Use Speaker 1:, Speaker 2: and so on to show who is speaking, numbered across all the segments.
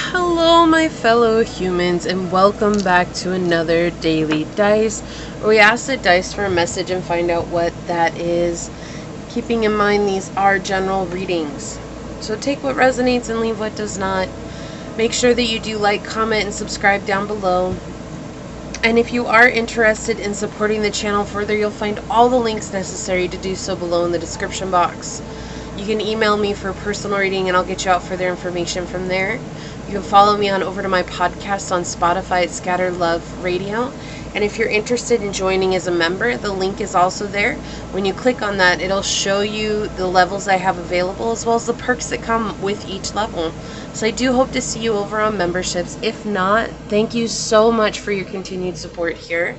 Speaker 1: Hello, my fellow humans, and welcome back to another Daily Dice, where we ask the dice for a message and find out what that is. Keeping in mind these are general readings, so take what resonates and leave what does not. Make sure that you do like, comment, and subscribe down below. And if you are interested in supporting the channel further, you'll find all the links necessary to do so below in the description box. You can email me for a personal reading and I'll get you out further information from there. You can follow me on over to my podcast on Spotify at scatterlovetarot. And if you're interested in joining as a member, the link is also there. When you click on that, it'll show you the levels I have available as well as the perks that come with each level. So I do hope to see you over on memberships. If not, thank you so much for your continued support here.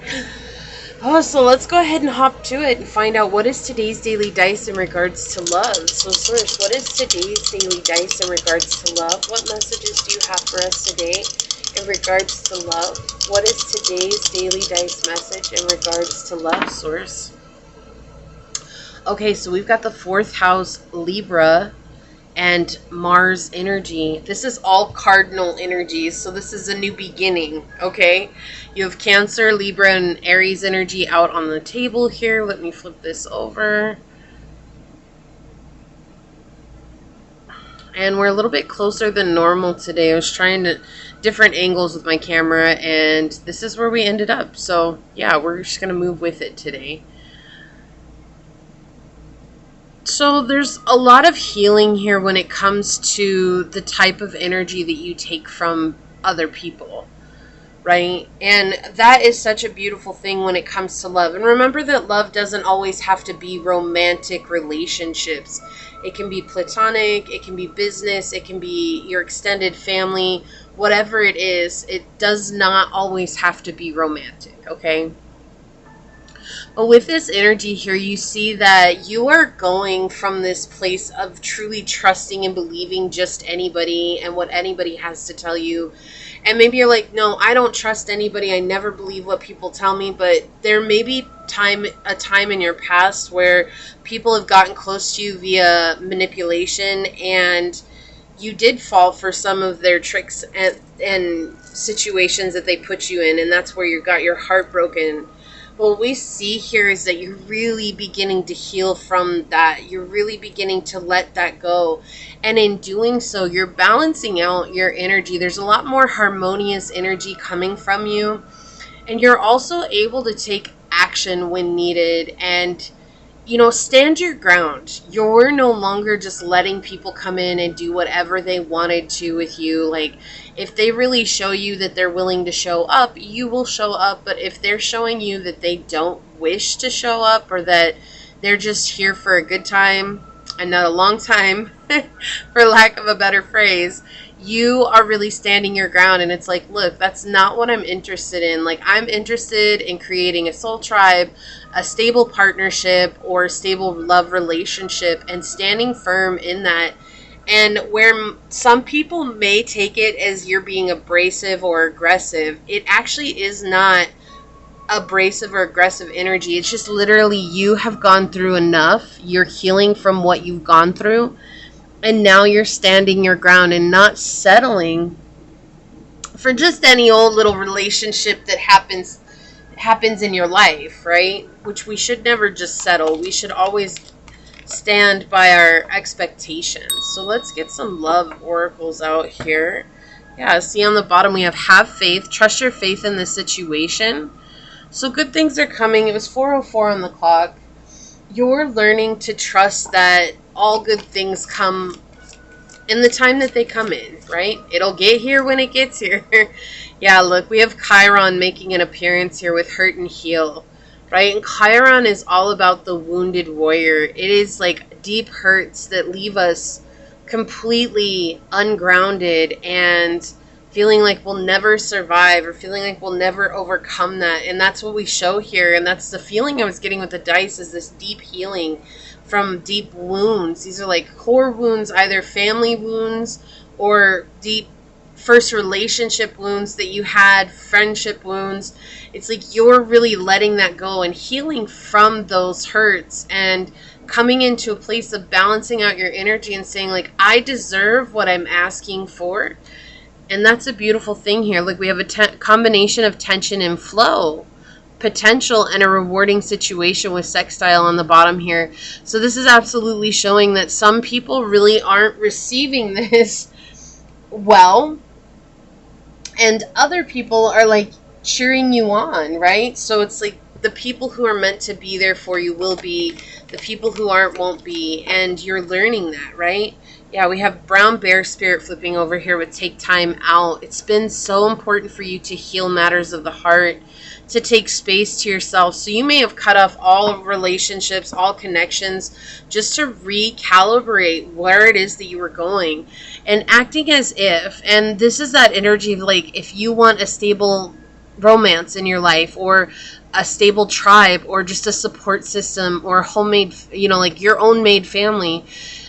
Speaker 1: So let's go ahead and hop to it and find out what is today's daily dice in regards to love. So Source, what is today's daily dice in regards to love? What messages do you have for us today in regards to love? What is today's daily dice message in regards to love, Source? Okay, so we've got the 4th house, Libra, and Mars energy. This is all cardinal energies, so this is a new beginning, okay? You have Cancer, Libra, and Aries energy out on the table here. Let me flip this over. And we're a little bit closer than normal today. I was trying to different angles with my camera, and this is where we ended up. So, yeah, we're just going to move with it today. So there's a lot of healing here when it comes to the type of energy that you take from other people, right? And that is such a beautiful thing when it comes to love. And remember that love doesn't always have to be romantic relationships. It can be platonic, it can be business, it can be your extended family, whatever it is. It does not always have to be romantic, okay? But with this energy here, you see that you are going from this place of truly trusting and believing just anybody and what anybody has to tell you. And maybe you're like, no, I don't trust anybody. I never believe what people tell me. But there may be a time in your past where people have gotten close to you via manipulation, and you did fall for some of their tricks and situations that they put you in. And that's where you got your heart broken. What we see here is that you're really beginning to heal from that. You're really beginning to let that go. And in doing so, you're balancing out your energy. There's a lot more harmonious energy coming from you. And you're also able to take action when needed and, stand your ground. You're no longer just letting people come in and do whatever they wanted to with you. Like, if they really show you that they're willing to show up, you will show up. But if they're showing you that they don't wish to show up, or that they're just here for a good time and not a long time, for lack of a better phrase, you are really standing your ground. And it's like, look, that's not what I'm interested in. Like, I'm interested in creating a soul tribe, a stable partnership, or a stable love relationship, and standing firm in that. And where some people may take it as you're being abrasive or aggressive, it actually is not abrasive or aggressive energy. It's just literally you have gone through enough. You're healing from what you've gone through. And now you're standing your ground and not settling for just any old little relationship that happens in your life, right? Which we should never just settle. We should always stand by our expectations. So let's get some love oracles out here. Yeah, see on the bottom we have faith. Trust your faith in the situation. So good things are coming. It was 4:04 on the clock. You're learning to trust that all good things come in the time that they come in, right? It'll get here when it gets here. Yeah, look, we have Chiron making an appearance here with hurt and heal, right? And Chiron is all about the wounded warrior. It is like deep hurts that leave us completely ungrounded and feeling like we'll never survive, or feeling like we'll never overcome that. And that's what we show here. And that's the feeling I was getting with the dice, is this deep healing from deep wounds. These are like core wounds, either family wounds or deep first relationship wounds that you had, friendship wounds. It's like you're really letting that go and healing from those hurts and coming into a place of balancing out your energy and saying, like, I deserve what I'm asking for. And that's a beautiful thing here. Like, we have a combination of tension and flow, potential, and a rewarding situation with sextile on the bottom here. So this is absolutely showing that some people really aren't receiving this well, and other people are like cheering you on, right? So it's like the people who are meant to be there for you will be, the people who aren't won't be, and you're learning that, right? Yeah, we have brown bear spirit flipping over here with take time out. It's been so important for you to heal matters of the heart, to take space to yourself. So you may have cut off all relationships, all connections, just to recalibrate where it is that you were going and acting as if. And this is that energy of like, if you want a stable romance in your life, or a stable tribe, or just a support system, or homemade, like your own made family,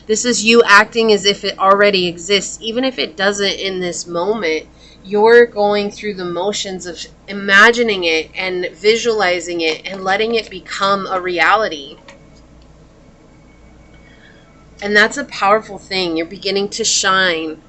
Speaker 1: this is you acting as if it already exists, even if it doesn't in this moment. You're going through the motions of imagining it and visualizing it and letting it become a reality. And that's a powerful thing. You're beginning to shine.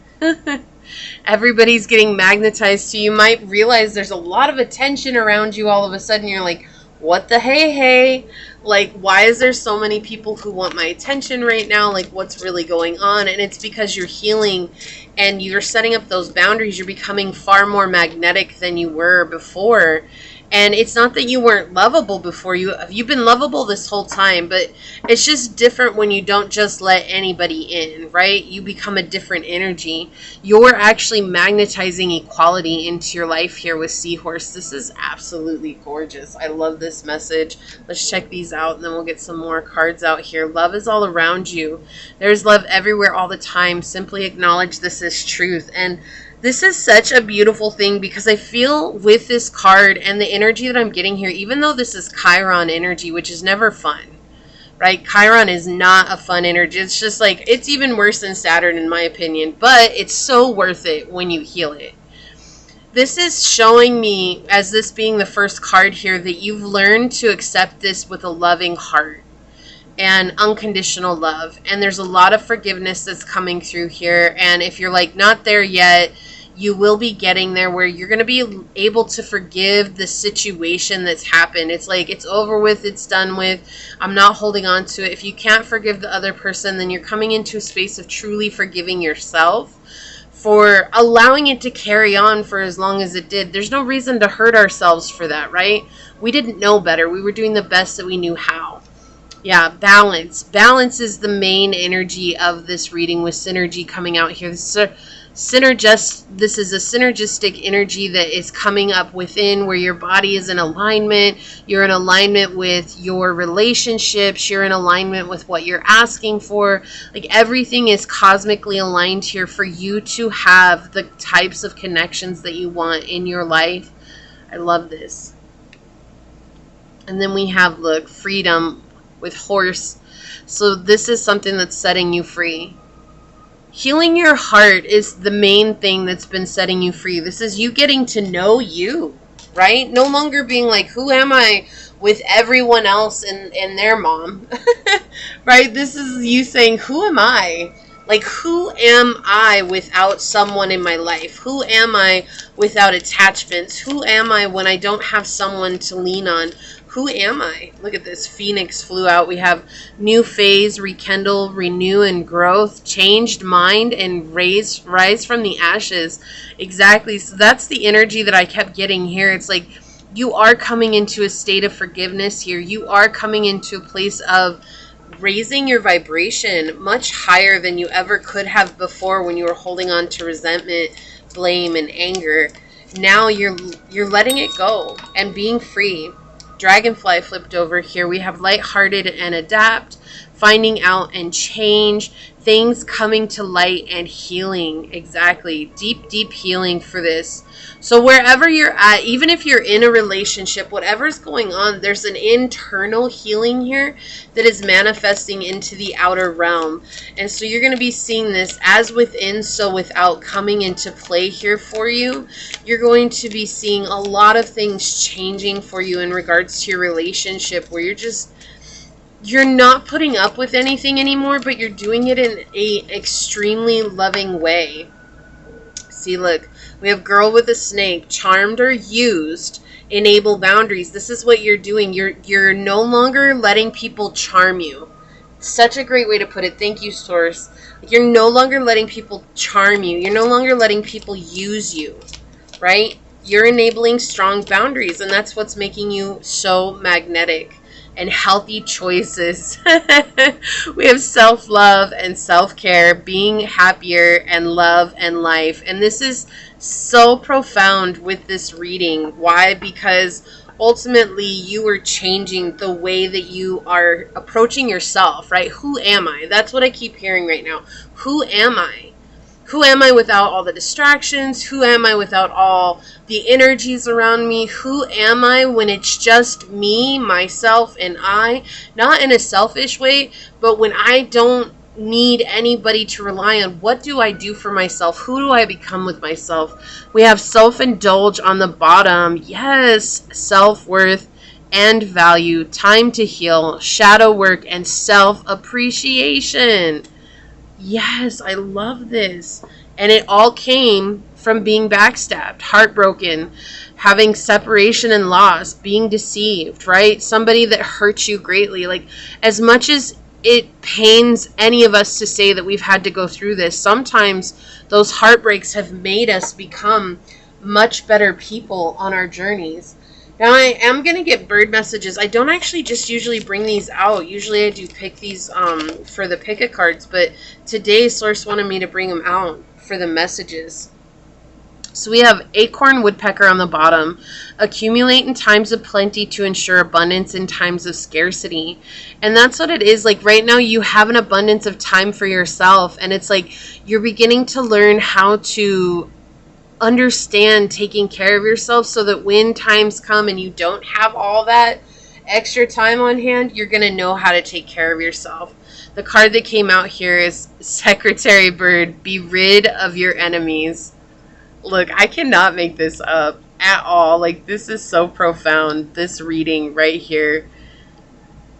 Speaker 1: Everybody's getting magnetized to you. You might realize there's a lot of attention around you all of a sudden. You're like, what the hey? Like, why is there so many people who want my attention right now? Like, what's really going on? And it's because you're healing and you're setting up those boundaries. You're becoming far more magnetic than you were before. And it's not that you weren't lovable before. You've been lovable this whole time, but it's just different when you don't just let anybody in, right? You become a different energy. You're actually magnetizing equality into your life here with Seahorse. This is absolutely gorgeous. I love this message. Let's check these out, and then we'll get some more cards out here. Love is all around you. There's love everywhere all the time. Simply acknowledge this is truth. And this is such a beautiful thing, because I feel with this card and the energy that I'm getting here, even though this is Chiron energy, which is never fun, right? Chiron is not a fun energy. It's just like, it's even worse than Saturn in my opinion, but it's so worth it when you heal it. This is showing me, as this being the first card here, that you've learned to accept this with a loving heart and unconditional love. And there's a lot of forgiveness that's coming through here. And if you're like not there yet, you will be getting there, where you're going to be able to forgive the situation that's happened. It's like, it's over with, it's done with. I'm not holding on to it. If you can't forgive the other person, then you're coming into a space of truly forgiving yourself for allowing it to carry on for as long as it did. There's no reason to hurt ourselves for that, right? We didn't know better. We were doing the best that we knew how. Yeah, balance. Balance is the main energy of this reading, with synergy coming out here. This is a synergistic energy that is coming up within, where your body is in alignment. You're in alignment with your relationships. You're in alignment with what you're asking for. Like, everything is cosmically aligned here for you to have the types of connections that you want in your life. I love this. And then we have, look, freedom with horse. So this is something that's setting you free. Healing your heart is the main thing that's been setting you free. This is you getting to know you, right? No longer being like, who am I with everyone else and their mom, right? This is you saying, who am I? Like, who am I without someone in my life? Who am I without attachments? Who am I when I don't have someone to lean on? Who am I? Look at this. Phoenix flew out. We have new phase, rekindle, renew, and growth, changed mind, and rise from the ashes. Exactly. So that's the energy that I kept getting here. It's like you are coming into a state of forgiveness here. You are coming into a place of raising your vibration much higher than you ever could have before, when you were holding on to resentment, blame, and anger. Now you're letting it go and being free. Dragonfly flipped over here. We have lighthearted and adapt, finding out and change, things coming to light, and healing. Exactly. Deep, deep healing for this. So wherever you're at, even if you're in a relationship, whatever's going on, there's an internal healing here that is manifesting into the outer realm. And so you're going to be seeing this as within, so without, coming into play here for you. You're going to be seeing a lot of things changing for you in regards to your relationship, where you're not putting up with anything anymore, but you're doing it in a extremely loving way. See, look, we have girl with a snake, charmed or used, enable boundaries. This is what you're doing. You're no longer letting people charm you. Such a great way to put it. Thank you, Source. You're no longer letting people charm you. You're no longer letting people use you, right? You're enabling strong boundaries, and that's what's making you so magnetic. And healthy choices. We have self-love and self-care, being happier and love and life. And this is so profound with this reading. Why? Because ultimately you are changing the way that you are approaching yourself, right? Who am I? That's what I keep hearing right now. Who am I? Who am I without all the distractions? Who am I without all the energies around me? Who am I when it's just me, myself, and I? Not in a selfish way, but when I don't need anybody to rely on. What do I do for myself? Who do I become with myself? We have self-indulge on the bottom. Yes, self-worth and value, time to heal, shadow work, and self-appreciation. Yes, I love this. And it all came from being backstabbed, heartbroken, having separation and loss, being deceived, right? Somebody that hurts you greatly. Like, as much as it pains any of us to say that we've had to go through this, sometimes those heartbreaks have made us become much better people on our journeys. Now, I am going to get bird messages. I don't actually just usually bring these out. Usually I do pick these for the pick-a cards, but today Source wanted me to bring them out for the messages. So we have acorn woodpecker on the bottom. Accumulate in times of plenty to ensure abundance in times of scarcity. And that's what it is. Like right now you have an abundance of time for yourself, and it's like you're beginning to learn how to understand taking care of yourself so that when times come and you don't have all that extra time on hand, you're going to know how to take care of yourself. The card that came out here is Secretary Bird. Be rid of your enemies. Look, I cannot make this up at all. Like, this is so profound, this reading right here.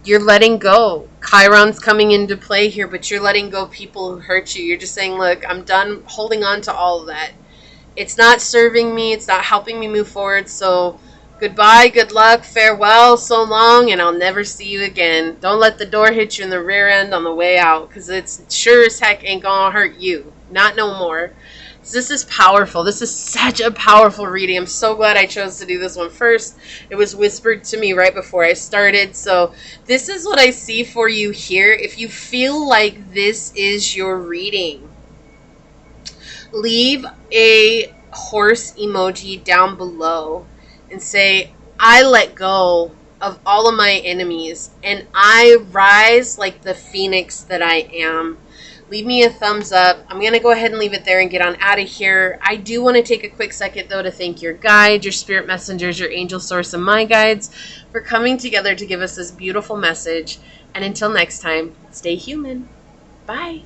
Speaker 1: You're letting go. Chiron's coming into play here, but you're letting go people who hurt you. You're just saying, look, I'm done holding on to all of that. It's not serving me. It's not helping me move forward. So goodbye, good luck, farewell, so long, and I'll never see you again. Don't let the door hit you in the rear end on the way out, because it's sure as heck ain't gonna hurt you. Not no more. So this is powerful. This is such a powerful reading. I'm so glad I chose to do this one first. It was whispered to me right before I started. So this is what I see for you here. If you feel like this is your reading, leave a horse emoji down below and say, I let go of all of my enemies and I rise like the phoenix that I am. Leave me a thumbs up. I'm going to go ahead and leave it there and get on out of here. I do want to take a quick second, though, to thank your guide, your spirit messengers, your angel source, and my guides for coming together to give us this beautiful message. And until next time, stay human. Bye.